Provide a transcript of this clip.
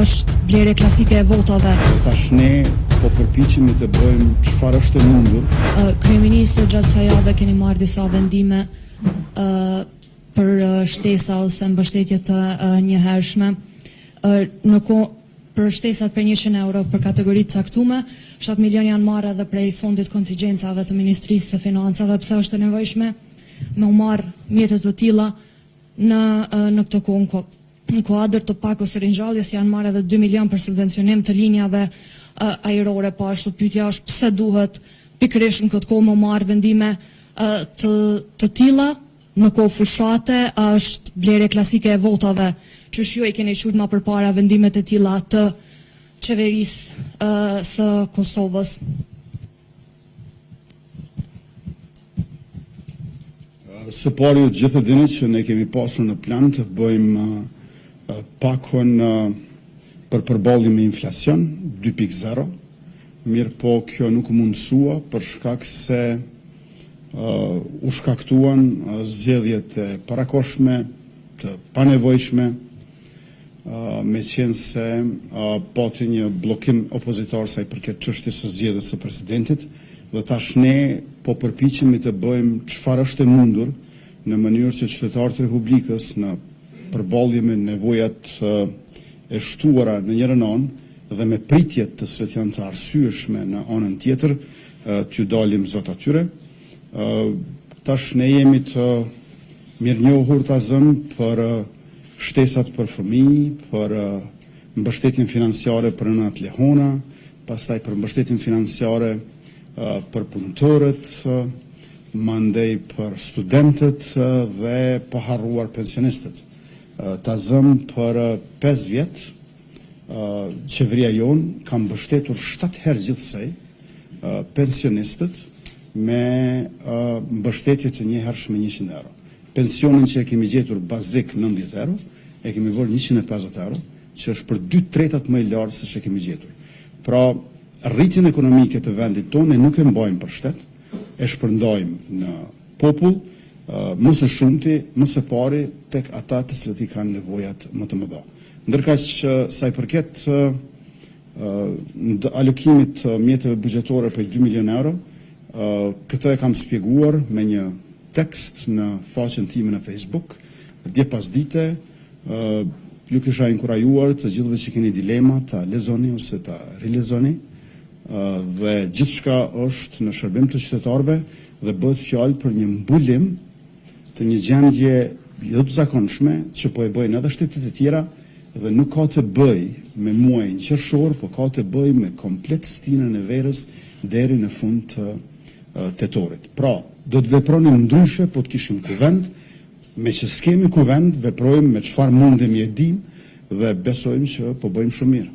është blerje klasike e votave. Tash ne po përpiqemi të bëjmë çfarë është e mundur. Kryeministri gjatë kësaj jave keni marrë disa vendime për shtesa ose mbështetje të njëhershme. Për shtesat për 100 euro për kategoritë caktume, 7 milion janë marrë edhe prej fondit kontingjencave të Ministrisë së Financave. Pse është e nevojshme me u marrë mjetet të tilla në këtë kohë? Në kuadër të pakos së ringjalljes janë marrë edhe 2 milion për subvencionim të linjave ajrore, po ashtu pyetja është pse duhet pikërisht në këtë kohë më marrë vendime të tilla në kohë fushate? Është blerje klasike e votave. Qysh ju i keni qujtë ma përpara vendimet e tilla të qeverisë së Kosovës? Së pari të gjithë dini që ne kemi pasur në plan të bëjmë pakon për përballje me inflacion 2.0. Mirë po kjo nuk mundësua për shkak se u shkaktuan zgjedhjet e parakoshme, të panevojshme, me qenë se pati një blokim opozitar sa i përket çështjes së zgjedhjes së presidentit, dhe tash ne po përpiqemi të bëjmë çfarë është e mundur në mënyrë që qytetarët e Republikës në përballje me nevojat e shtuara në njërin anë dhe me pritjet të cilat janë të arsyeshme në anën tjetër, t'ju dalim zot atyre. Tash ne jemi të mirënjohur ta zëm për shtesat për fëmijë, për mbështetjen financiare për nënat lehona, pastaj për mbështetjen financiare për punëtorët, mandej për studentët dhe pa harruar pensionistët. Ta zëm për 5 vjet, qeveria jonë ka mbështetur 7 herë gjithsej pensionistët me mbështetje të njëhershme 100 euro. Pensionin që e kemi gjetur bazik 90 euro, e kemi bërë 150 euro, që është për 2/3 më i lartë se që kemi gjetur. Pra, rritjen ekonomike të vendit tonë nuk e mbajmë për shtet, e shpërndajmë në popull, më së shumti, më së pari tek ata të cilët i kanë nevojat më të mëdha. Ndërkaq që sa i përket alokimit mjeteve buxhetore për 2 milion euro, këtë e kam shpjeguar me një tekst në faqen time në Facebook, dje pas dite, ju kisha inkurajuar të gjithëve që keni dilema ta lexoni ose ta rilexoni, dhe gjithçka është në shërbim të qytetarëve dhe bëhet fjalë për një mbulim të një gjendje jo të zakonshme që po e bëjnë edhe shtetet e tjera dhe nuk ka të bëj me muajin qershor, po ka të bëj me komplet stinën e verës deri në fund të tetorit. Pra, do të vepronim ndryshe po të kishim kuvend, me që s'kemi kuvend, veprojmë me çfarë mundemi e dim dhe besojmë që po bëjmë shumë mirë.